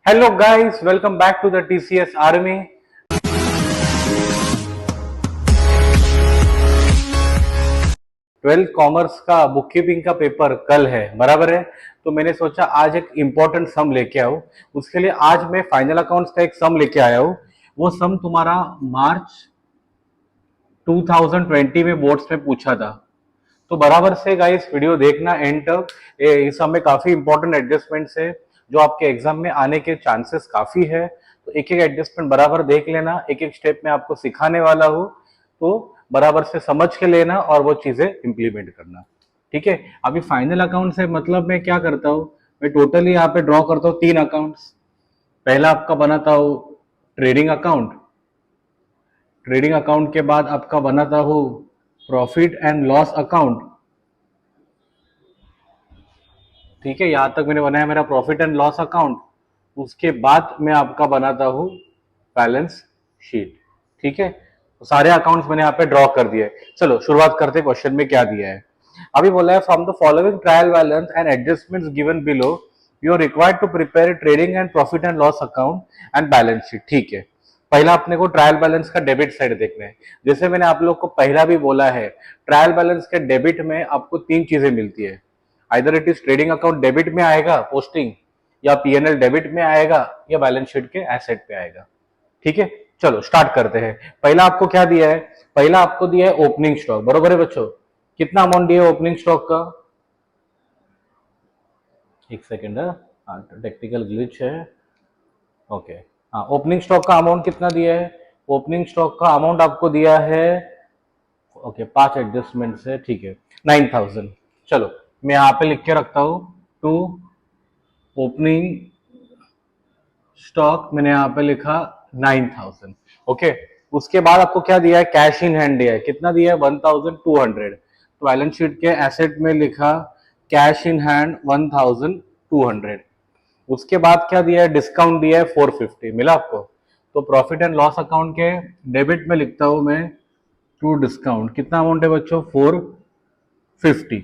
Hello guys, welcome back to the TCS Army. 12th commerce का book keeping का paper कल है, बराबर है। तो मैंने सोचा आज एक इम्पोर्टेंट सम लेके आओ। उसके लिए आज मैं फाइनल अकाउंट्स का एक सम लेके आया हूँ। वो सम तुम्हारा मार्च 2020 में बोर्ड्स में पूछा था। तो बराबर से गाइस वीडियो देखना एंड तक। इस सब में काफी इंपॉर्टेंट एडजस्टमेंट्स है जो आपके एग्जाम में आने के चांसेस काफी है। तो एक एक एडजस्टमेंट बराबर देख लेना, एक एक स्टेप में आपको सिखाने वाला हूँ, तो बराबर से समझ के लेना और वो चीजें इंप्लीमेंट करना। ठीक है। अभी फाइनल अकाउंट से मतलब मैं क्या करता हूँ, मैं टोटली यहाँ पे ड्रॉ करता हूँ 3 अकाउंट्स। पहला आपका बनाता हूँ ट्रेडिंग अकाउंट। ट्रेडिंग अकाउंट के बाद आपका बनाता हूँ प्रॉफिट एंड लॉस अकाउंट। ठीक है, यहां तक मैंने बनाया मेरा प्रॉफिट एंड लॉस अकाउंट। उसके बाद मैं आपका बनाता हूं बैलेंस शीट। ठीक है, तो सारे अकाउंट्स मैंने यहाँ पे ड्रॉ कर दिए। चलो शुरुआत करते हैं, क्वेश्चन में क्या दिया है। अभी बोला है from the following trial balance and adjustments given below you are required to prepare trading and profit and loss account and balance sheet. ठीक है, पहला अपने को ट्रायल बैलेंस का डेबिट साइड देखना है। जैसे मैंने आप लोग को पहला भी बोला है, ट्रायल बैलेंस के डेबिट में आपको 3 चीजें मिलती है। Either it is trading account debit में आएगा पोस्टिंग, या पीएनएल डेबिट में आएगा, या बैलेंस शीट के एसेट पे आएगा। ठीक है, चलो स्टार्ट करते हैं। पहला आपको क्या दिया है, पहला आपको दिया है ओपनिंग स्टॉक, बरोबर है बच्चों। कितना अमाउंट दिया है ओपनिंग स्टॉक का, एक सेकेंड, टेक्निकल ग्लिच है। ओके, हाँ, ओपनिंग स्टॉक का अमाउंट कितना दिया है, ओपनिंग स्टॉक का अमाउंट आपको दिया है, ओके, 5 एडजस्टमेंट से, ठीक है, 9,000। चलो मैं यहाँ पे लिख के रखता हूँ टू ओपनिंग स्टॉक, मैंने यहाँ पे लिखा 9,000। ओके, उसके बाद आपको क्या दिया है, कैश इन हैंड दिया है, कितना दिया है, 1,200। तो बैलेंस शीट के एसेट में लिखा कैश इन हैंड 1,200। उसके बाद क्या दिया है, डिस्काउंट दिया है 450, मिला आपको। तो प्रॉफिट एंड लॉस अकाउंट के डेबिट में लिखता हूं मैं टू डिस्काउंट, कितना अमाउंट है बच्चों, 450।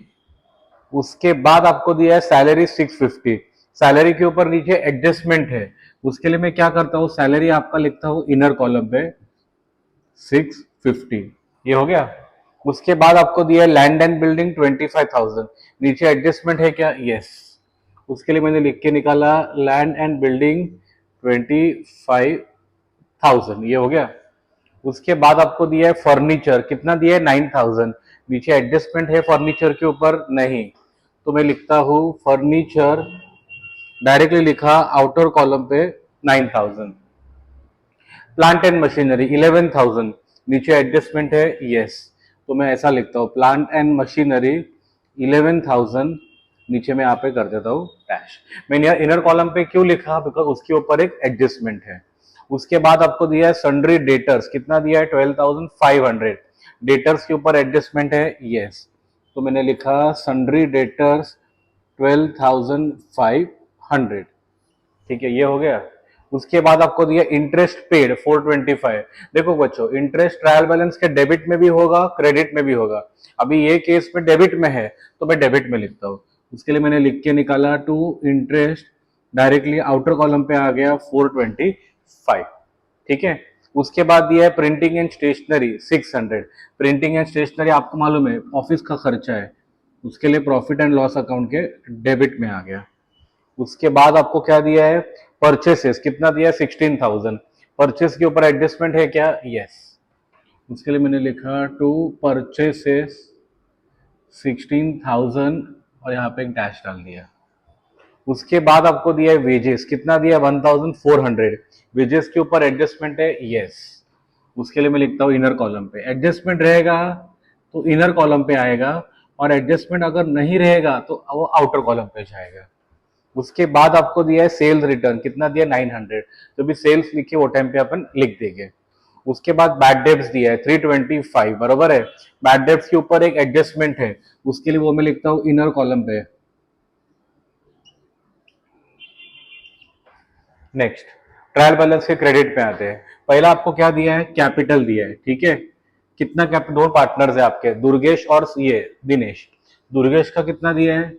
उसके बाद आपको दिया है सैलरी 650। सैलरी के ऊपर नीचे एडजस्टमेंट है, उसके लिए मैं क्या करता हूँ, सैलरी आपका लिखता हूँ इनर कॉलम पे 650। ये हो गया। उसके बाद आपको दिया है लैंड एंड बिल्डिंग 25,000। नीचे एडजस्टमेंट है क्या, यस। उसके लिए मैंने लिख के निकाला लैंड एंड बिल्डिंग 25,000, ये हो गया। उसके बाद आपको दिया है फर्नीचर, कितना दिया है, 9,000। नीचे एडजस्टमेंट है फर्नीचर के ऊपर, नहीं, तो मैं लिखता हूं फर्नीचर, डायरेक्टली लिखा आउटर कॉलम पे 9,000। प्लांट एंड मशीनरी 11,000, नीचे एडजस्टमेंट है, यस, तो मैं ऐसा लिखता हूं प्लांट एंड मशीनरी 11,000, नीचे मैं यहाँ पे कर देता हूँ डैश। मैंने इनर कॉलम पे क्यों लिखा, बिकॉज उसके ऊपर एक एडजस्टमेंट है। उसके बाद आपको दिया है सन्ड्री डेटर्स, कितना दिया है, 12,500। डेटर्स के ऊपर एडजस्टमेंट है, यस, तो मैंने लिखा सन्ड्री डेटर्स 12,500। ठीक है, ये हो गया। उसके बाद आपको दिया इंटरेस्ट पेड 425। देखो बच्चों, इंटरेस्ट ट्रायल बैलेंस के डेबिट में भी होगा, क्रेडिट में भी होगा। अभी ये केस में डेबिट में है, तो मैं डेबिट में लिखता हूँ। उसके लिए मैंने लिख के निकाला to interest, directly outer column पे आ गया 425। ठीक है, उसके बाद दिया है printing and stationery 600। Printing and stationery आपको मालूम है ऑफिस का खर्चा है, उसके लिए प्रॉफिट एंड लॉस अकाउंट के डेबिट में आ गया। उसके बाद आपको क्या दिया है, परचेसेस, कितना दिया है, 16,000। परचेस के ऊपर एडजस्टमेंट है क्या, यस, उसके लिए मैंने लिखा टू परचेसेस 16,000 और यहाँ पे एक डैश डाल दिया। उसके बाद आपको दिया है वेजेस, कितना दिया है, 1,400। वेजेस के ऊपर एडजस्टमेंट है, यस, उसके लिए मैं लिखता हूँ इनर कॉलम पे। एडजस्टमेंट रहेगा तो इनर कॉलम पे आएगा, और एडजस्टमेंट अगर नहीं रहेगा तो वो आउटर कॉलम पे जाएगा। उसके बाद आपको दिया है सेल्स रिटर्न, कितना दिया, 900। जो भी सेल्स लिखी वो टाइम पे अपन लिख देंगे। उसके बाद बैड डेब्ट्स दिया है 325, बरोबर है। बैड डेब्ट्स के ऊपर एक एडजस्टमेंट है, उसके लिए वो मैं लिखता हूँ इनर कॉलम पे। नेक्स्ट, ट्रायल बैलेंस के क्रेडिट पे आते हैं। पहला आपको क्या दिया है, कैपिटल दिया है, ठीक है। कितना कैपिटल, दो पार्टनर्स है आपके, दुर्गेश और ये दिनेश। दुर्गेश का कितना दिया है,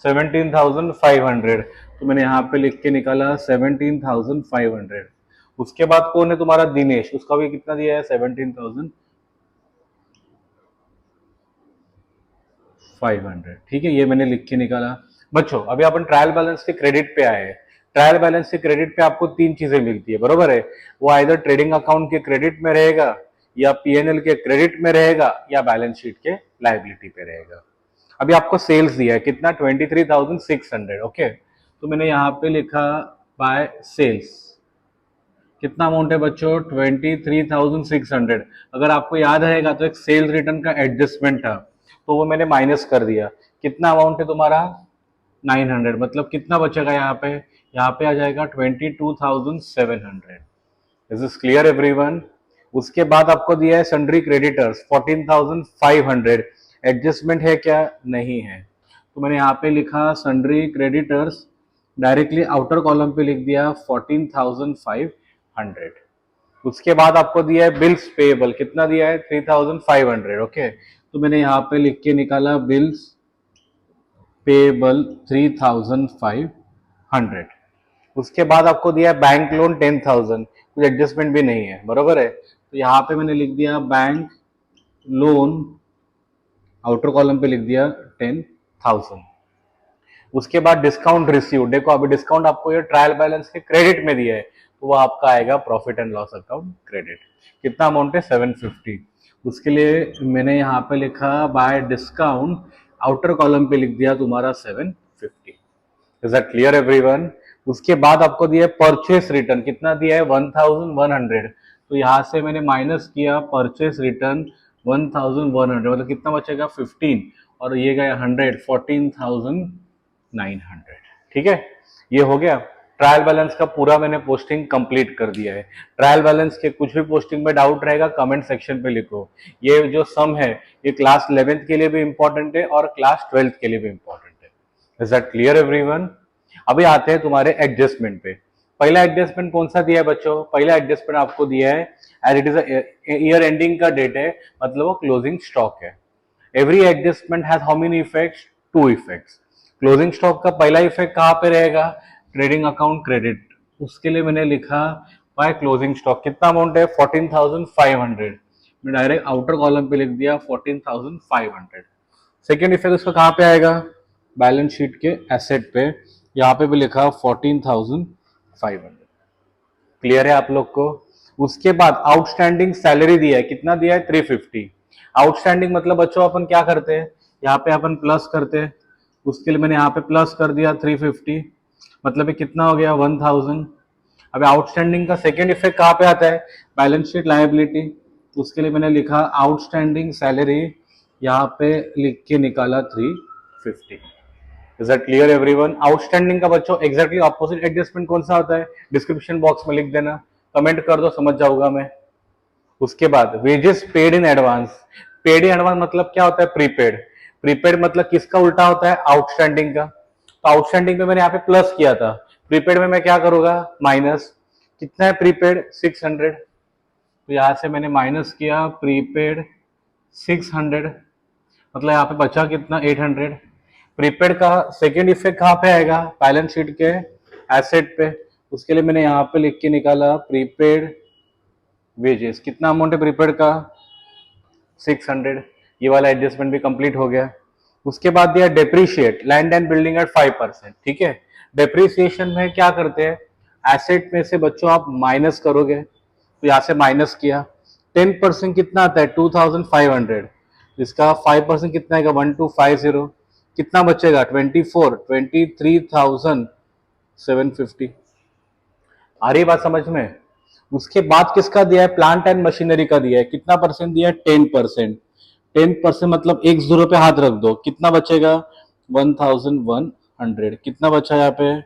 17,500, तो मैंने यहाँ पे लिख के निकाला 17,500। उसके बाद कौन है तुम्हारा दिनेश, उसका भी कितना दिया है 17,500। ठीक है, ये मैंने लिख के निकाला। बच्चों अभी अपन ट्रायल बैलेंस के क्रेडिट पे आए हैं। ट्रायल बैलेंस के क्रेडिट पे आपको तीन चीजें मिलती है, बरोबर है। वो आइदर ट्रेडिंग अकाउंट के क्रेडिट में रहेगा, या पीएनएल के क्रेडिट में रहेगा, या बैलेंस शीट के लायबिलिटी पे रहेगा। अभी आपको सेल्स दिया है कितना, 23,600। ओके, तो मैंने यहाँ पे लिखा बाय सेल्स, कितना अमाउंट है बच्चों, 23,600। अगर आपको याद रहेगा तो एक सेल्स रिटर्न का एडजस्टमेंट था, तो वो मैंने माइनस कर दिया। कितना अमाउंट है तुम्हारा, 900। मतलब कितना बचेगा यहाँ पे, यहाँ पे आ जाएगा 22,700। This is clear everyone. उसके बाद आपको दिया है सन्ड्री क्रेडिटर्स 14,500। एडजस्टमेंट है क्या, नहीं है, तो मैंने यहाँ पे लिखा sundry creditors, directly outer column पे लिख दिया 14,500। उसके बाद आपको दिया है बिल्स पेएबल, कितना दिया है 3,500। ओके, तो मैंने यहाँ पे लिख के निकाला बिल्स पेएबल 3,500। उसके बाद आपको दिया है बैंक लोन 10,000, कुछ एडजस्टमेंट भी नहीं है, बरोबर है। तो यहाँ पे मैंने लिख दिया बैंक लोन, आउटर कॉलम पे लिख दिया 10,000। उसके बाद डिस्काउंट रिसीव, देखो अभी डिस्काउंट आपको ये ट्रायल बैलेंस के क्रेडिट में दिया है, तो वो आपका आएगा profit and loss account credit. कितना अमाउंट है 750। उसके लिए मैंने यहाँ पे लिखा बाय डिस्काउंट, आउटर कॉलम पे लिख दिया तुम्हारा 750। Is that clear everyone. उसके बाद आपको दिया है परचेस रिटर्न, कितना दिया है 1,100। तो यहाँ से मैंने माइनस किया परचेस रिटर्न 1,100, मतलब कितना बचेगा 15, और ये गया 100, 14,900। ठीक है, ये हो गया। ट्रायल बैलेंस का पूरा मैंने पोस्टिंग कंप्लीट कर दिया है। ट्रायल बैलेंस के कुछ भी पोस्टिंग में डाउट रहेगा कमेंट सेक्शन पे लिखो। ये जो सम है ये क्लास 11th के लिए भी इंपॉर्टेंट है और क्लास 12th के लिए भी इंपॉर्टेंट है। Is that clear everyone. अभी आते हैं तुम्हारे एडजस्टमेंट पे। पहला एडजस्टमेंट कौन सा दिया है बच्चों, पहला एडजस्टमेंट आपको दिया है as it is year ending का डेट है, मतलब वो क्लोजिंग स्टॉक है। Every adjustment has how many effects, 2 effects. Closing stock का पहला इफेक्ट कहाँ पे रहेगा, ट्रेडिंग अकाउंट क्रेडिट। उसके लिए मैंने लिखा बाय क्लोजिंग स्टॉक, कितना अमाउंट है 14,500। मैं डायरेक्ट आउटर कॉलम पे लिख दिया 14,500। सेकेंड इफेक्ट उसका कहाँ पे आएगा, बैलेंस शीट के एसेट पे, यहाँ पे भी लिखा 14,500। क्लियर है आप लोग को। उसके बाद आउटस्टैंडिंग सैलरी दिया है, कितना दिया है 350। आउटस्टैंडिंग मतलब बच्चों अपन क्या करते हैं, यहाँ पे अपन प्लस करते हैं। उसके लिए मैंने यहाँ पे प्लस कर दिया 350, मतलब ये कितना हो गया 1,000। अब आउटस्टैंडिंग का सेकेंड इफेक्ट कहाँ पे आता है, बैलेंस शीट लायबिलिटी। उसके लिए मैंने लिखा आउटस्टैंडिंग सैलरी, यहाँ पे लिख के निकाला 350। Is that clear everyone. Outstanding का बच्चों एग्जैक्टली ऑपोजिट एडजस्टमेंट कौन सा होता है, डिस्क्रिप्शन बॉक्स में लिख देना, कमेंट कर दो, समझ जाऊंगा मैं। उसके बाद wages paid in advance. Paid in advance मतलब क्या होता है, प्रीपेड। प्रीपेड मतलब किसका उल्टा होता है, आउटस्टैंडिंग का। तो आउटस्टैंडिंग में मैंने यहाँ पे प्लस किया था, प्रीपेड में मैं क्या करूंगा माइनस। कितना है प्रीपेड 600, तो यहाँ से मैंने माइनस किया प्रीपेड 600, मतलब यहाँ पे बचा कितना 800। प्रीपेड का सेकेंड इफेक्ट कहाँ पे आएगा, बैलेंस शीट के एसेट पे। उसके लिए मैंने यहाँ पे लिख के निकाला प्रीपेड वेजेस, कितना अमाउंट है प्रीपेड का 600। ये वाला एडजस्टमेंट भी कंप्लीट हो गया। उसके बाद दिया depreciate land and building at 5%। ठीक है, डेप्रीसिएशन में क्या करते हैं, एसेट में से बच्चों आप माइनस करोगे, तो यहाँ से माइनस किया। 10% कितना आता है 2,500, इसका 5% कितना आएगा 1,250। कितना बचेगा 23,750। आ रही बात समझ में। उसके बाद किसका दिया है, प्लांट एंड मशीनरी का दिया है, कितना परसेंट दिया है 10%। 10% मतलब एक जीरो पे हाथ रख दो, कितना बचेगा 1,100। कितना बचा यहाँ पे।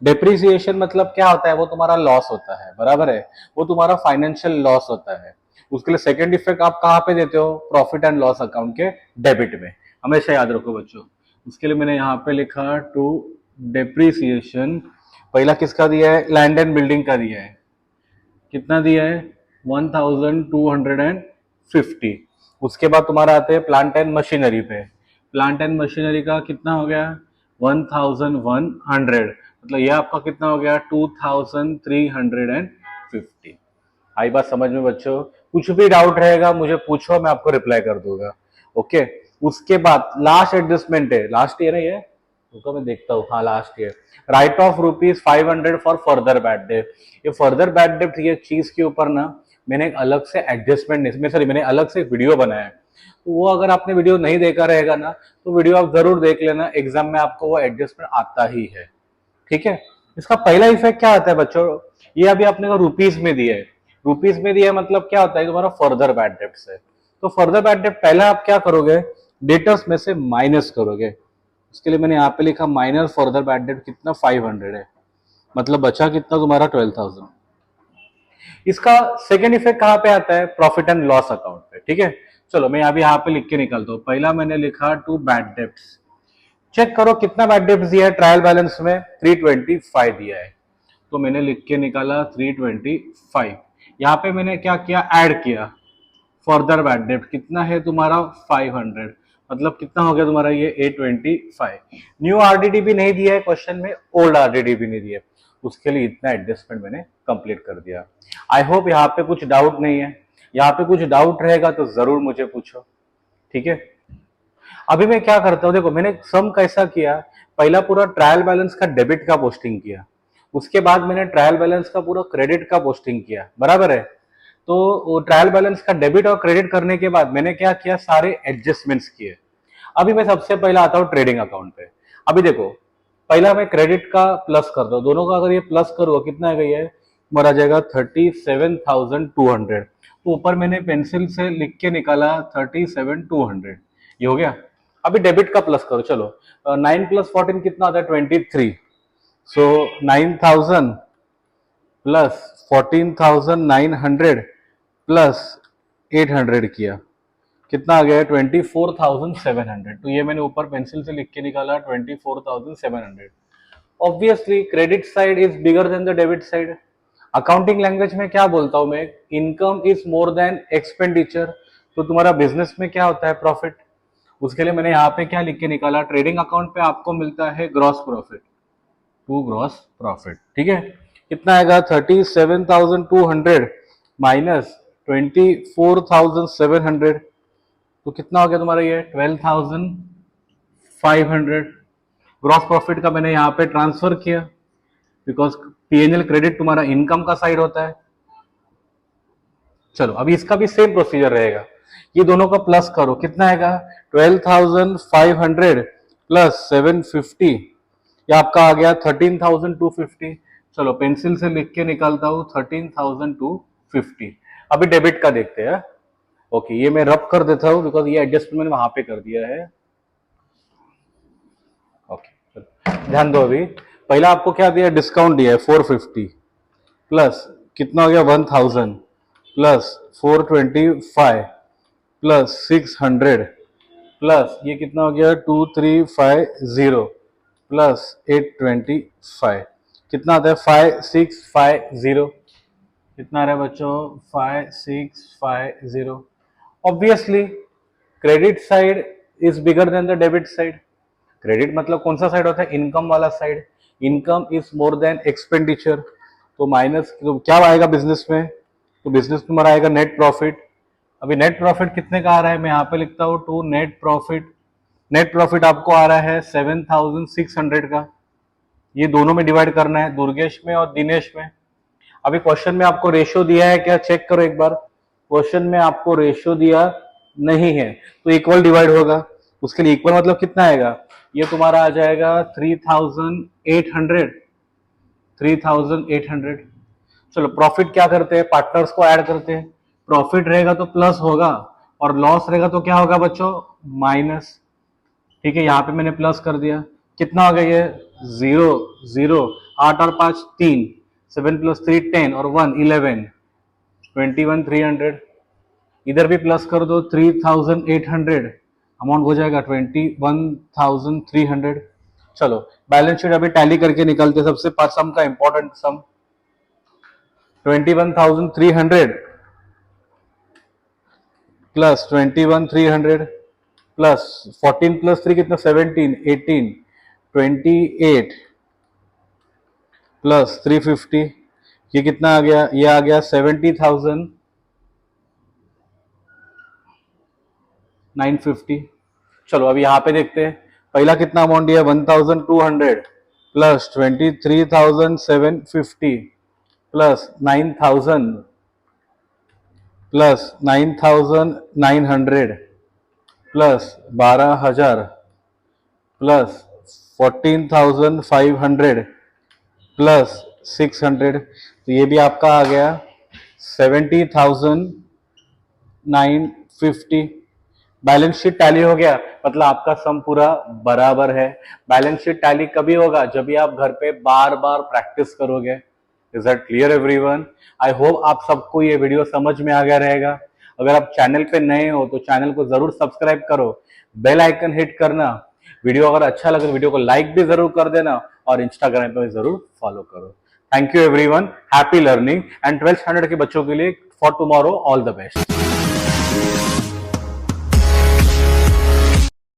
डेप्रिसिएशन मतलब क्या होता है, वो तुम्हारा लॉस होता है, बराबर है, वो तुम्हारा फाइनेंशियल लॉस होता है। उसके लिए सेकेंड इफेक्ट आप कहाँ पे देते हो, प्रॉफिट एंड लॉस अकाउंट के डेबिट में, हमेशा याद रखो बच्चों। उसके लिए मैंने यहाँ पे लिखा टू डेप्रिसिएशन। पहला किसका दिया है, लैंड एंड बिल्डिंग का दिया है, कितना दिया है 1,250। उसके बाद तुम्हारा आते हैं प्लांट एंड मशीनरी पे, प्लांट एंड मशीनरी का कितना हो गया 1100, मतलब ये आपका कितना हो गया 2350। आई बात समझ में बच्चों? कुछ भी डाउट रहेगा मुझे पूछो, मैं आपको रिप्लाई कर दूंगा। ओके, उसके बाद लास्ट एडजस्टमेंट है, लास्ट ईयर है ये, रुको मैं देखता हूँ, हाँ last year. Right of ₹500 for further bad debt. ये फर्दर बैड डेट ये चीज के ऊपर ना मैंने एक अलग से एडजस्टमेंट में सॉरी मैंने अलग से वीडियो बनाया है, तो वो अगर आपने वीडियो नहीं देखा रहेगा ना तो वीडियो आप जरूर देख लेना, एग्जाम में आपको वो एडजस्टमेंट आता ही है। ठीक है, इसका पहला इफेक्ट क्या आता है बच्चों, ये अभी आपने को रुपीज में दिया है, रुपीज में दिया है मतलब क्या होता है तुम्हारा फर्दर बैड डेट से। तो फर्दर बैड डेट पहला आप क्या करोगे, डेटर्स में से माइनस करोगे। उसके लिए मैंने यहाँ पे लिखा माइनस फर्दर बैड डेट कितना 500 है, मतलब बचा कितना तुम्हारा 12,000। इसका सेकेंड इफेक्ट कहाँ पे आता है, प्रॉफिट एंड लॉस अकाउंट पे। ठीक है, चलो मैं अभी यहाँ पे लिख के निकलता हूँ। पहला मैंने लिखा टू बैड डेट्स, चेक करो कितना बैड डेट्स दिया है ट्रायल बैलेंस में, 325 दिया है, तो मैंने लिख के निकाला 325। यहाँ पे मैंने क्या किया, ऐड किया फर्दर बैड डेट कितना है तुम्हारा 500, मतलब कितना हो गया तुम्हारा ये 825। न्यू आरडीडी भी नहीं दिया है क्वेश्चन में, ओल्ड आरडीडी भी नहीं दिया, उसके लिए इतना एडजस्टमेंट मैंने कंप्लीट कर दिया। आई होप यहाँ पे कुछ डाउट नहीं है, यहाँ पे कुछ डाउट रहेगा तो जरूर मुझे पूछो। ठीक है, अभी मैं क्या करता हूँ, देखो मैंने सम कैसा किया, पहला पूरा ट्रायल बैलेंस का डेबिट का पोस्टिंग किया, उसके बाद मैंने ट्रायल बैलेंस का पूरा क्रेडिट का पोस्टिंग किया, बराबर है। तो वो ट्रायल बैलेंस का डेबिट और क्रेडिट करने के बाद मैंने क्या किया, सारे एडजस्टमेंट्स किए। अभी मैं सबसे पहले आता हूँ ट्रेडिंग अकाउंट पे। अभी देखो पहला मैं क्रेडिट का प्लस कर दो, दोनों का अगर ये प्लस करूँगा कितना है ये मरा जाएगा 37,200, तो ऊपर मैंने पेंसिल से लिख के निकाला 37,200, ये हो गया। अभी डेबिट का प्लस करो, चलो 9 + 14 कितना आता है 23, सो 9,000 प्लस 14,900 प्लस 800 किया, कितना आ गया 24,700, तो ये मैंने ऊपर पेंसिल से लिख के निकाला 24,700। Obviously credit side is bigger than the debit side. Accounting language में क्या बोलता हूं मैं, income is more than expenditure, तो तुम्हारा बिजनेस में क्या होता है प्रॉफिट। उसके लिए मैंने यहाँ पे क्या लिख के निकाला, ट्रेडिंग अकाउंट पे आपको मिलता है gross profit, to gross profit. ठीक है, कितना आएगा 37,200 माइनस 24,700, तो कितना हो गया तुम्हारा ये 12,500। ग्रॉस प्रॉफिट का मैंने यहाँ पे ट्रांसफर किया, बिकॉज पीएनएल क्रेडिट तुम्हारा इनकम का साइड होता है। चलो अभी इसका भी सेम प्रोसीजर रहेगा, ये दोनों का प्लस करो, कितना आएगा 12,500 प्लस 750, ये आपका आ गया 13,250। चलो पेंसिल से लिख के निकालता हूँ 13,250। अभी डेबिट का देखते हैं। ओके, ये मैं रब कर देता हूँ बिकॉज ये एडजस्टमेंट मैंने वहां पे कर दिया है। ओके, ध्यान दो, अभी पहला आपको क्या दिया, डिस्काउंट दिया है 450 प्लस कितना हो गया 1,000 प्लस 425 प्लस 600 प्लस ये कितना हो गया 2350 प्लस 825, कितना आता है 5650, कितना आ रहा है बच्चों 5650। Obviously credit side is bigger than the debit side. Credit मतलब कौन सा साइड होता है, इनकम वाला side, income is more than expenditure, तो माइनस तो क्या आएगा बिजनेस में, तो बिजनेस तुम्हारा आएगा नेट प्रॉफिट। अभी नेट प्रॉफिट कितने का आ रहा है, मैं यहाँ पे लिखता हूँ to net profit, net profit आपको आ रहा है 7,600 का, ये दोनों में डिवाइड करना है, दुर्गेश में और दिनेश में। अभी क्वेश्चन में आपको रेशियो दिया है क्या, चेक करो एक बार, क्वेश्चन में आपको रेशियो दिया नहीं है तो इक्वल डिवाइड होगा, उसके लिए इक्वल मतलब कितना आएगा, ये तुम्हारा आ जाएगा 3,800, 3,800। चलो प्रॉफिट क्या करते हैं, पार्टनर्स को ऐड करते हैं, प्रॉफिट रहेगा तो प्लस होगा और लॉस रहेगा तो क्या होगा बच्चों, माइनस। ठीक है, यहाँ पे मैंने प्लस कर दिया, कितना हो गया ये 0 0, 8 और 5 3, 7 + 3 10 और 1 11, 21,300। इधर भी प्लस कर दो 3,800, अमाउंट हो जाएगा 21,300। चलो बैलेंस शीट अभी टैली करके निकलते, सबसे सम का इंपॉर्टेंट सम 21,300 प्लस 21,300 प्लस 14 प्लस 3 कितना 17, 18, 28 प्लस 350, ये कितना आ गया, ये आ गया 70,950। चलो अभी यहाँ पे देखते हैं, पहला कितना अमाउंट दिया 1,200 plus 23,750 plus 9,000 plus 9,900 plus 12,000 plus 14,500 plus 600, तो ये भी आपका आ गया 70,950। बैलेंस शीट टैली हो गया, मतलब आपका सम पूरा बराबर है। बैलेंस शीट टैली कभी होगा, जब भी आप घर पे बार बार प्रैक्टिस करोगे। Is that clear everyone? I hope आप सबको ये वीडियो समझ में आ गया रहेगा। अगर आप चैनल पे नए हो तो चैनल को जरूर सब्सक्राइब करो, बेल आइकन हिट करना। वीडियो अगर अच्छा लगे तो वीडियो को लाइक भी जरूर कर देना और इंस्टाग्राम पे जरूर फॉलो करो। Thank you everyone, happy learning and 12th standard के बच्चों के लिए for tomorrow all the best.